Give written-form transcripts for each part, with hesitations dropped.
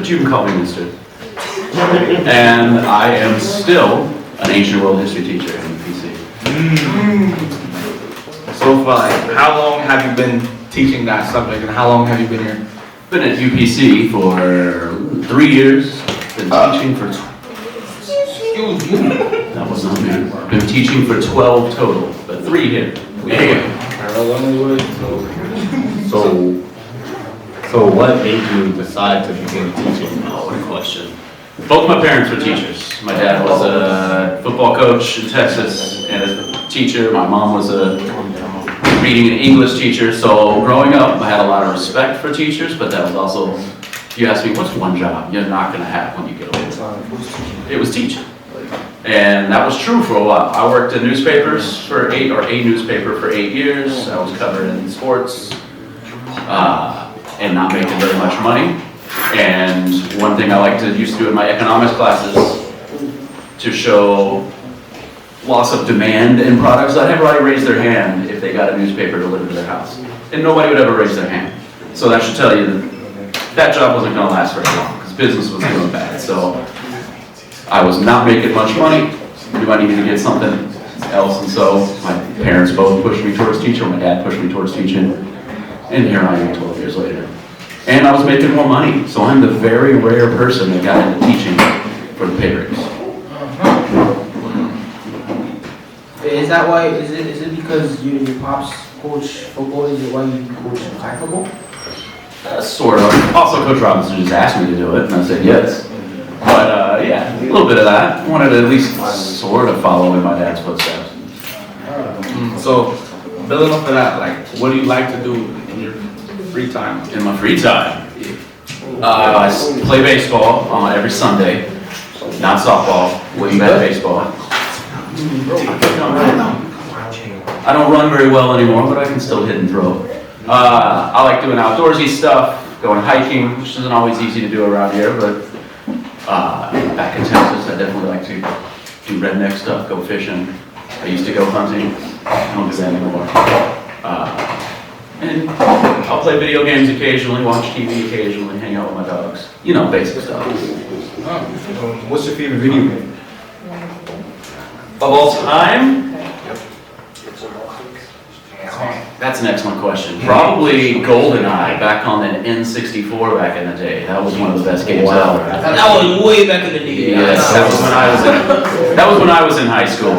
but you can call me Mr. And I am still an ancient world history teacher in UPC. So for like, how long have you been teaching that subject and how long have you been here? Been at UPC for 3 years. Been teaching for, that was not me. Been teaching for 12 total, but 3 here. So what made you decide to begin teaching? Oh, what a question. Both my parents were teachers. My dad was a football coach in Texas and a teacher. My mom was a reading and English teacher. So growing up, I had a lot of respect for teachers, but that was also, if you ask me, what's one job you're not going to have when you get older? It was teaching. And that was true for a while. I worked in newspapers for a newspaper for 8 years. I was covering sports and not making very much money. And one thing I used to do in my economics classes to show loss of demand in products, I'd have everybody raise their hand if they got a newspaper delivered to their house. And nobody would ever raise their hand. So that should tell you that job wasn't going to last very long because business was doing bad. So I was not making much money. Knew I needed to get something else. And so my parents both pushed me towards teaching. My dad pushed me towards teaching. And here I am 12 years later. And I was making more money, so I'm the very rare person that got into teaching for the pay raise. Is that why? Is it because your pops coach football? Is it why you coach flag football? Sort of. Also, Coach Robinson just asked me to do it, and I said yes. But yeah, a little bit of that. I wanted to at least sort of follow in my dad's footsteps. So, building up to that, like, what do you like to do in your free time? In my free time, I play baseball every Sunday. Not softball, way back baseball. I don't run very well anymore, but I can still hit and throw. I like doing outdoorsy stuff, going hiking, which isn't always easy to do around here, but back in Texas, I definitely like to do redneck stuff, go fishing. I used to go hunting. I don't do that anymore. And I'll play video games occasionally, watch TV occasionally, hang out with my dogs. You know, basic stuff. What's your favorite video game? Of all time? That's an excellent question. Probably GoldenEye, back on the N64 back in the day. That was one of the best games ever. That was way back in the day. Yes, that was when I was in high school.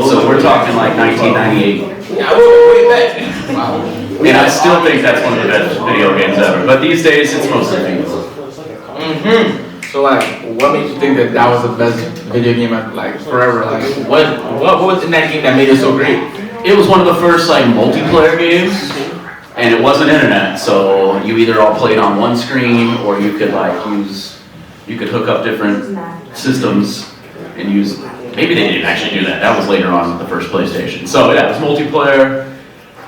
So we're talking like 1998. Yeah, I was way back. Wow. And I still think that's one of the best video games ever. But these days, it's mostly FIFA. So like, what made you think that that was the best video game like forever? Like, what was in that game that made it so great? It was one of the first like multiplayer games, and it wasn't internet, so you either all played on one screen or you could hook up different systems and use. Maybe they didn't actually do that. That was later on with the first PlayStation. So yeah, it was multiplayer.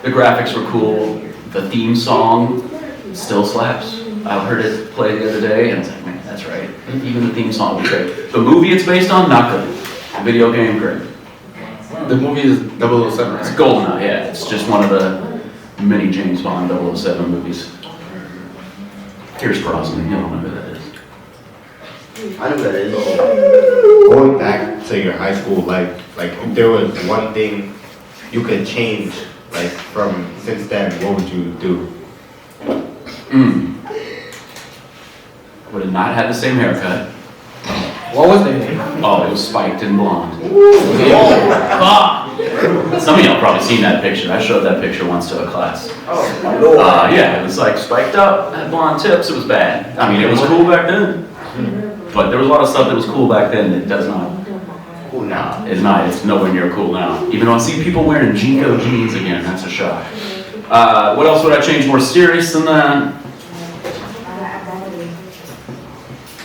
The graphics were cool. The theme song still slaps. I heard it play the other day, and it's like, man, that's right. Even the theme song was great. The movie it's based on, not good. The video game, great. The movie is 007, It's right? GoldenEye, yeah. It's just one of the many James Bond 007 movies. Pierce Brosnan, you don't know who that is. I know that is. Going back to your high school life, like if there was one thing you could change, like from since then, what would you do? Would have not had the same haircut. What was the name? Oh, it was spiked and blonde. Some of y'all probably seen that picture. I showed that picture once to a class. Yeah, it was like spiked up, had blonde tips. It was bad. I mean, it was cool back then. But there was a lot of stuff that was cool back then that does not. Cool now. It's not. It's nowhere near cool now. Even though I see people wearing Jinko jeans again, that's a shock. What else would I change more serious than that?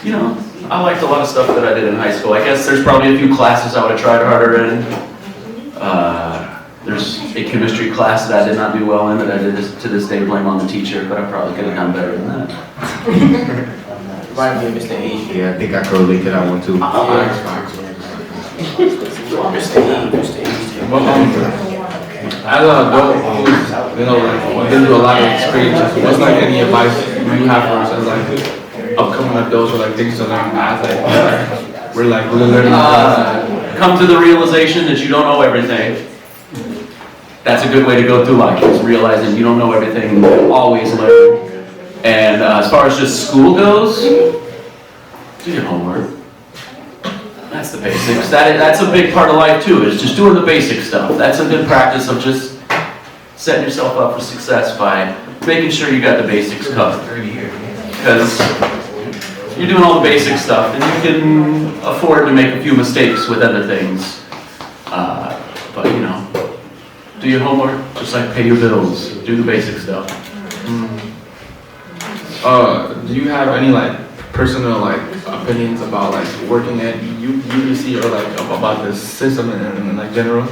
You know, I liked a lot of stuff that I did in high school. I guess there's probably a few classes I would have tried harder in. There's a chemistry class that I did not do well in that I did to this day blame on the teacher, but I probably could have done better than that. Remind me of Mr. H. Yeah, I think I could relate to that one too. Mr. H. As an adult who's, you know, like, been through a lot of experiences, what's like any advice you have for us as like upcoming adults or like things to learn as like we're like really learning? Come to the realization that you don't know everything. That's a good way to go through life, is realizing you don't know everything, always learn. And as far as just school goes, do your homework. That's the basics. That's a big part of life too, is just doing the basic stuff. That's a good practice of just setting yourself up for success by making sure you got the basics covered. Because you're doing all the basic stuff, and you can afford to make a few mistakes with other things. But you know, do your homework, just like pay your bills. Do the basic stuff. Do you have any like personal like opinions about like working at UBC or like about the system in like general?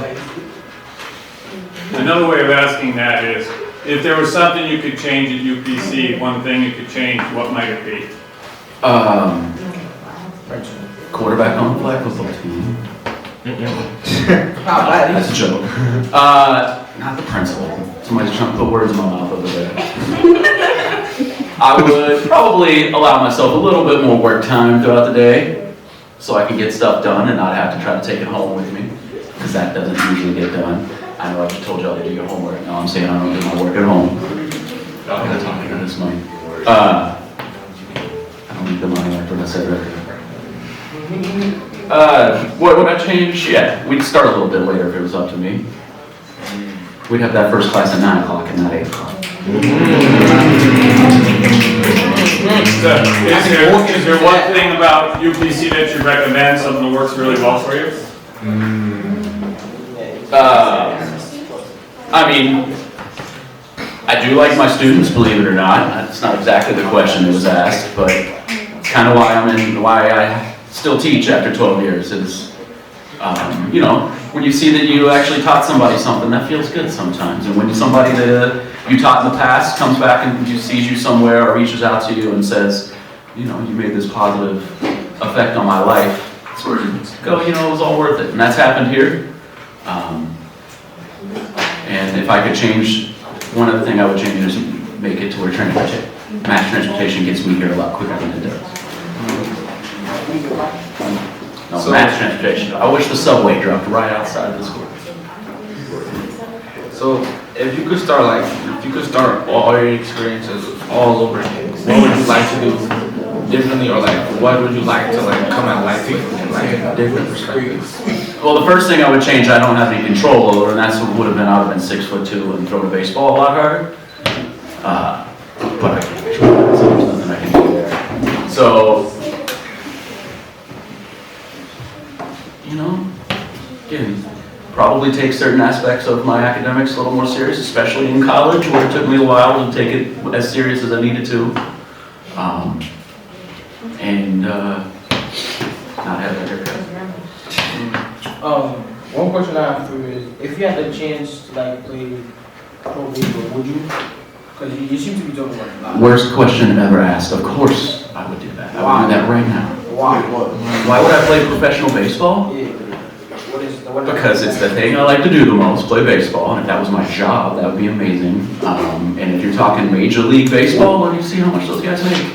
Another way of asking that is, if there was something you could change at UPC, one thing you could change, what might it be? Quarterback on the flag football team. That's a joke. Not the principal. Somebody's trying to put words in my mouth over there. I would probably allow myself a little bit more work time throughout the day so I can get stuff done and not have to try to take it home with me, because that doesn't usually get done. I know I just told y'all to do your homework. Now I'm saying I don't do my work at home. I'm gonna talk about this money. I don't need the money like what I said earlier. What would I change? Yeah, we'd start a little bit later if it was up to me. We'd have that first class at 9 o'clock and not 8 o'clock. Is there one thing about UPC that you recommend, something that works really well for you? I mean, I do like my students, believe it or not. That's not exactly the question that was asked, but it's kind of why I still teach after 12 years is, you know, when you see that you actually taught somebody something, that feels good sometimes. And when somebody that you taught in the past comes back and sees you somewhere or reaches out to you and says, you know, you made this positive effect on my life, sort of go, you know, it was all worth it. And that's happened here. And if I could change, one other thing I would change is make it to where mass transportation gets me here a lot quicker than it does. No, So- mass transportation. I wish the subway dropped right outside of the school. So if you could start all your experiences all over again, what would you like to do differently, or like what would you like to like come at life in like a different perspective? Well, the first thing I would change, I don't have any control over, and that's what would have been, I would have been 6'2" and thrown a baseball a lot harder. But I can't control that, so there's nothing I can do there. So, you know, again, probably take certain aspects of my academics a little more serious, especially in college, where it took me a while to take it as serious as I needed to. And not have that haircut. One question I have for you is, if you had the chance to like play pro baseball, would you? Because you seem to be talking about a lot. Worst question ever asked. Of course I would do that. I would do that right now. Why? Why would I play professional baseball? Yeah. What is Because it's the thing I like to do the most, play baseball, and if that was my job, that would be amazing. And if you're talking Major League Baseball, well, you see how much those guys make.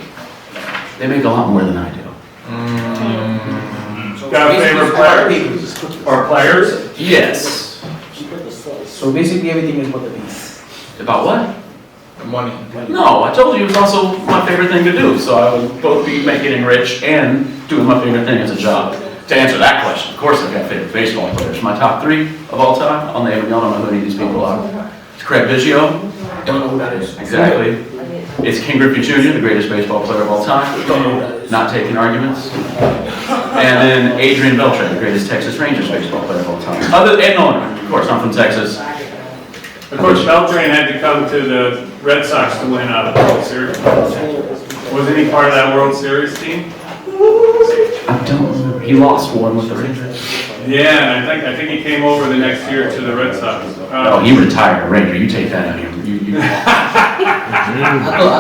They make a lot more than I do. Got a favorite player? Or players? Yes. So basically everything is what the beast. About what? Money. No, I told you it was also my favorite thing to do, so I would both be getting rich and doing my favorite thing as a job. To answer that question, of course I've got favorite baseball players. My top 3 of all time, I'll name them, y'all don't know who any of these people are. It's Craig Biggio. Don't know who that is. Exactly. It's King Griffey Jr., the greatest baseball player of all time. Don't know who that is. Not taking arguments. And then Adrian Beltre, the greatest Texas Rangers baseball player of all time. Of course, I'm from Texas. Of course, Beltran had to come to the Red Sox to win out of the World Series. Wasn't he part of that World Series team? I don't remember. He lost one with the Rangers. Yeah, and I think he came over the next year to the Red Sox. Oh, he retired a Ranger. You take that out of here. I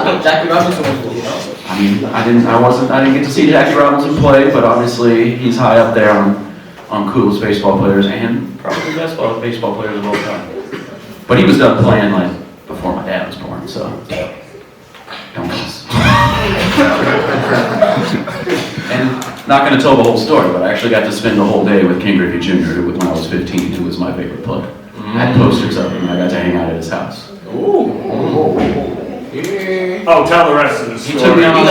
thought Jackie Robinson was, you know. I mean, I didn't get to see Jackie Robinson play, but obviously he's high up there on coolest baseball players and probably best baseball players of all time. But he was done playing like before my dad was born, so don't miss. not gonna tell the whole story, but I actually got to spend the whole day with King Griffey Jr. when I was 15, who was my favorite player. I had posters of him, and I got to hang out at his house. Oh, tell the rest of the He story. took me out You on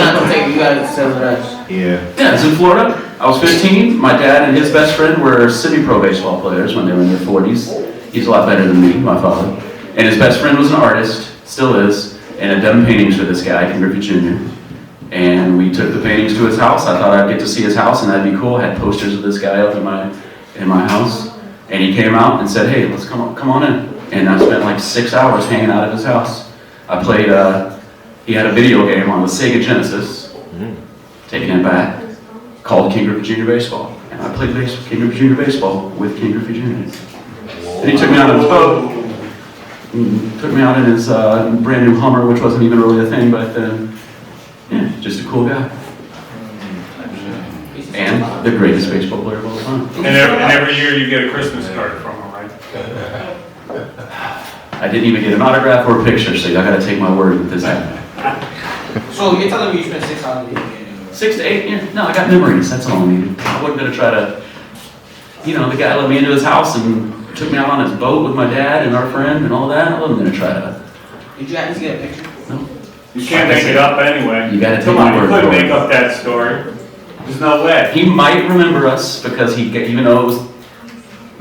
gotta tell the rest. Yeah. Yeah, it's in Florida. I was 15. My dad and his best friend were semi-pro baseball players when they were in their 40s. He's a lot better than me, my father. And his best friend was an artist, still is, and had done paintings for this guy, King Griffey Jr. And we took the paintings to his house. I thought I'd get to see his house, and that'd be cool. I had posters of this guy up in my house. And he came out and said, "Hey, let's come on in." And I spent like 6 hours hanging out at his house. I played, he had a video game on the Sega Genesis, taking it back, called King Griffey Jr. Baseball. And I played King Griffey Jr. Baseball with King Griffey Jr. And he took me out on his boat, took me out in his brand new Hummer, which wasn't even really a thing back then. Yeah, just a cool guy. And the greatest baseball player of all time. And every year you get a Christmas card from him, right? I didn't even get an autograph or a picture, so y'all gotta take my word that this happened. So you're telling me you spent 6 hours a day? 6 to 8 years. No, I got memories. That's all I needed. I wasn't gonna try to, the guy let me into his house and took me out on his boat with my dad and our friend and all that. I wasn't gonna try to. Did you at least get a picture? No. You can't make it up anyway. You gotta take Come my on, you word couldn't for it. make up that story. There's no way. He might remember us because even though it was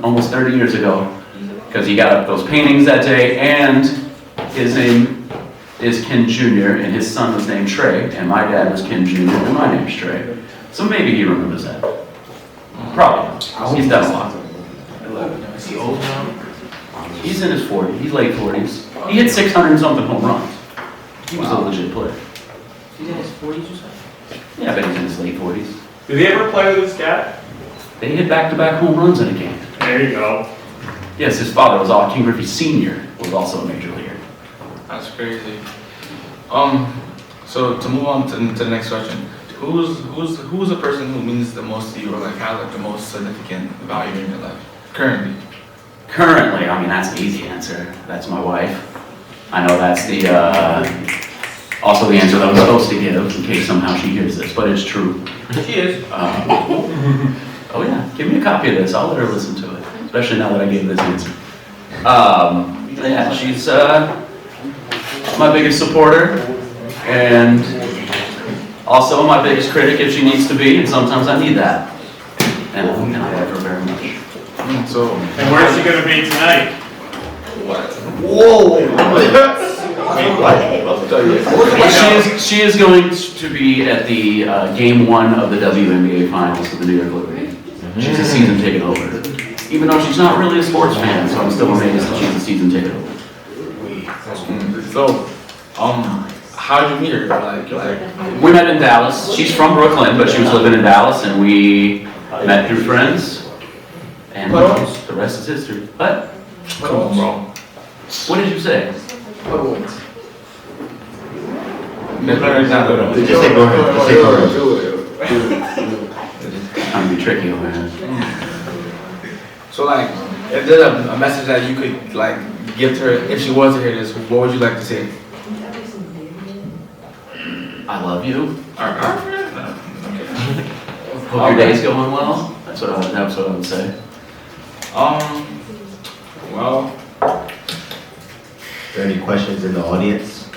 almost 30 years ago, because he got up those paintings that day, and his name is Ken Jr. and his son was named Trey, and my dad was Ken Jr. and my name's Trey. So maybe he remembers that. Probably. He's done a lot. Is he old now? He's in his 40s. He's late 40s. He hit 600 and something home runs. He was a legit player. He's in his 40s or something? Yeah, I bet he's in his late 40s. Did he ever play with his dad? They hit back-to-back home runs in a game. There you go. Yes, his father was King Griffey Sr. was also a major leaguer. That's crazy. So to move on to the next question, who's the person who means the most to you, or like has like the most significant value in your life currently? Currently, that's an easy answer. That's my wife. I know that's the also the answer that I was supposed to give in case somehow she hears this, but it's true. She is. Oh yeah, give me a copy of this. I'll let her listen to it, especially now that I gave this answer. Yeah, she's my biggest supporter and also my biggest critic if she needs to be, and sometimes I need that. And I love her very much. So And where's she gonna be tonight? She is going to be at the game 1 of the WNBA finals with the New York Liberty. She's a season ticket holder. Even though she's not really a sports fan, so I'm still amazed that she's a season ticket holder. So, how'd you meet her? Like, We met in Dallas. She's from Brooklyn, but she was living in Dallas, and we met through friends. And the rest is history. What? come on, bro. What did you say? Just say go ahead. Just say go ahead. I'm gonna be tricky over here. So, like, if there's a message that you could like give to her if she was to hear this, what would you like to say? I love you. Alright. Hope your day's going well. That's what I would say. Well, Are there any questions in the audience?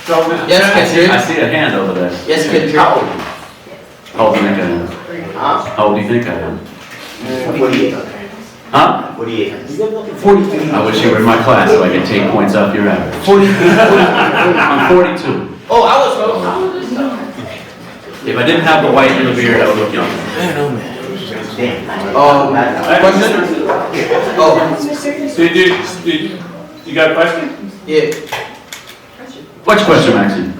Yes, Kendrick. I see a hand over there. Yes, Kendrick. How old do you think I am? How old do you think I am? 48. Huh? 48. 43. I wish you were in my class so I could take points off your average. 43. I'm 42. Oh, I was wrong. If I didn't have the white in the beard, I would look younger. Question? Oh, You got a question? yeah. What's your question, Maxine?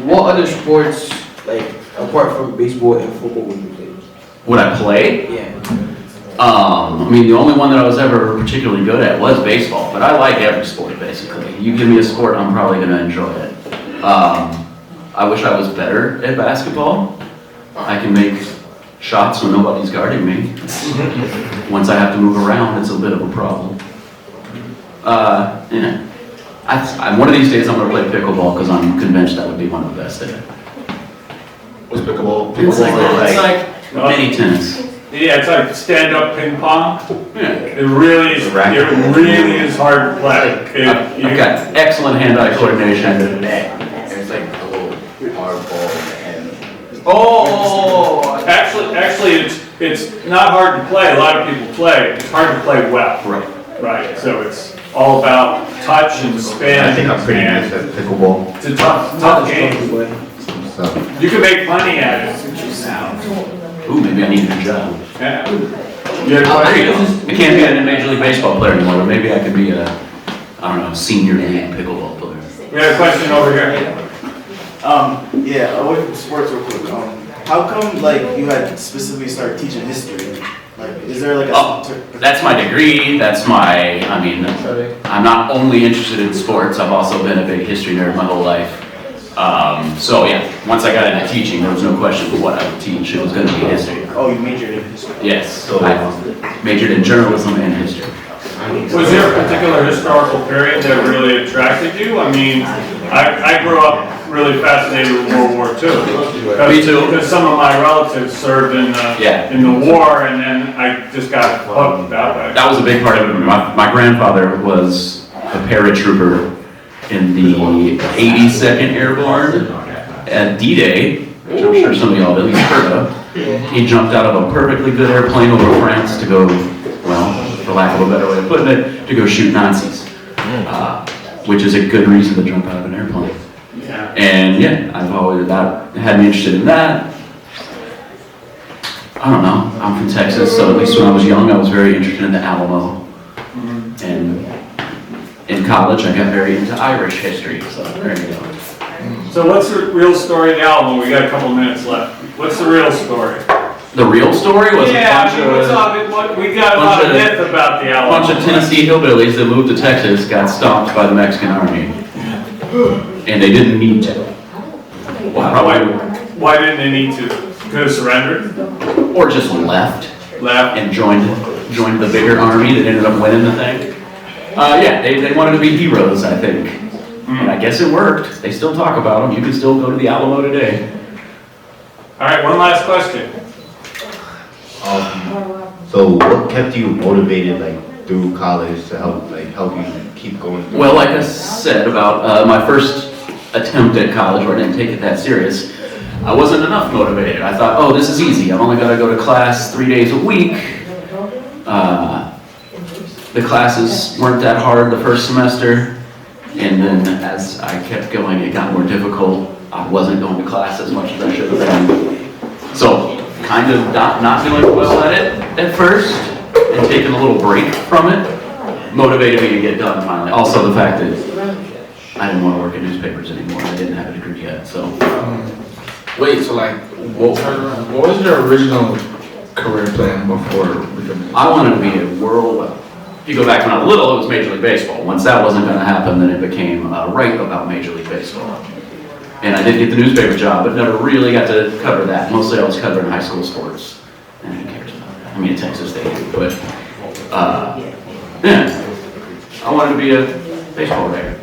What other sports, like, apart from baseball and football, would you play? Would I play? Yeah. The only one that I was ever particularly good at was baseball, but I like every sport, basically. You give me a sport, I'm probably going to enjoy it. I wish I was better at basketball. I can make shots when nobody's guarding me. Once I have to move around, it's a bit of a problem. One of these days I'm going to play pickleball because I'm convinced that would be one of the best at it. What's pickleball? It's like, Pickleball is it's like mini tennis. Yeah, it's like stand-up ping pong. Yeah. It really is hard to play. I've got excellent hand-eye coordination. and it's like a little hard ball and Oh! Actually, it's not hard to play. A lot of people play. It's hard to play well. Right. Right. So it's all about touch and spin. I think I'm pretty and good at pickleball. It's a tough game. So You can make money at it. Ooh, maybe I need a new job. Yeah. There you go. I can't be a Major League Baseball player anymore, but maybe I could be a, I don't know, senior league pickleball player. We have a question over here. Yeah, away from sports real quick. How come like you had specifically started teaching history? Like, is there like a? Oh, that's my degree, that's my, I mean, I'm not only interested in sports, I've also been a big history nerd my whole life. So yeah, once I got into teaching, there was no question of what I would teach, it was gonna be history. Oh, you majored in history. Yes, so I majored in journalism and history. Was there a particular historical period that really attracted you? I mean, I grew up really fascinated with World War II. Me too. Because some of my relatives served in the war, and then I just got hooked that way. That was a big part of it. My grandfather was a paratrooper in the 82nd Airborne at D-Day, which I'm sure some of y'all at least heard of. He jumped out of a perfectly good airplane over France to go, well, for lack of a better way of putting it, to go shoot Nazis. Which is a good reason to jump out of an airplane. Yeah. And yeah, I've always, that had me interested in that. I don't know, I'm from Texas, so at least when I was young, I was very interested in the Alamo. And in college, I got very into Irish history, so there you go. So what's the real story of the Alamo? We got a couple minutes left. What's the real story? The real story was Yeah, a we got a lot of myth about the Alamo. bunch of Tennessee hillbillies that moved to Texas got stomped by the Mexican army. And they didn't need to. Why didn't they need to? Could have surrendered? Or just left Left? and joined the bigger army that ended up winning the thing. Yeah, they wanted to be heroes, I think. And I guess it worked. They still talk about them. You can still go to the Alamo today. All right, one last question. So what kept you motivated like through college to help you keep going through? Well, like I said about my first attempt at college where I didn't take it that serious, I wasn't enough motivated. I thought, oh, this is easy. I've only got to go to class 3 days a week. The classes weren't that hard the first semester. And then as I kept going, it got more difficult. I wasn't going to class as much as I should have been. So kind of not doing well at it at first and taking a little break from it motivated me to get done finally. Also the fact that I didn't want to work in newspapers anymore. I didn't have a degree yet, so. Wait, so like, what was your original career plan before becoming? I wanted to be a world, if you go back when I was little, it was Major League Baseball. Once that wasn't going to happen, then it became right about Major League Baseball. And I did get the newspaper job, but never really got to cover that. Mostly I was covering high school sports. And who cares about that? I mean, at Texas they do, but yeah. I wanted to be a baseball writer.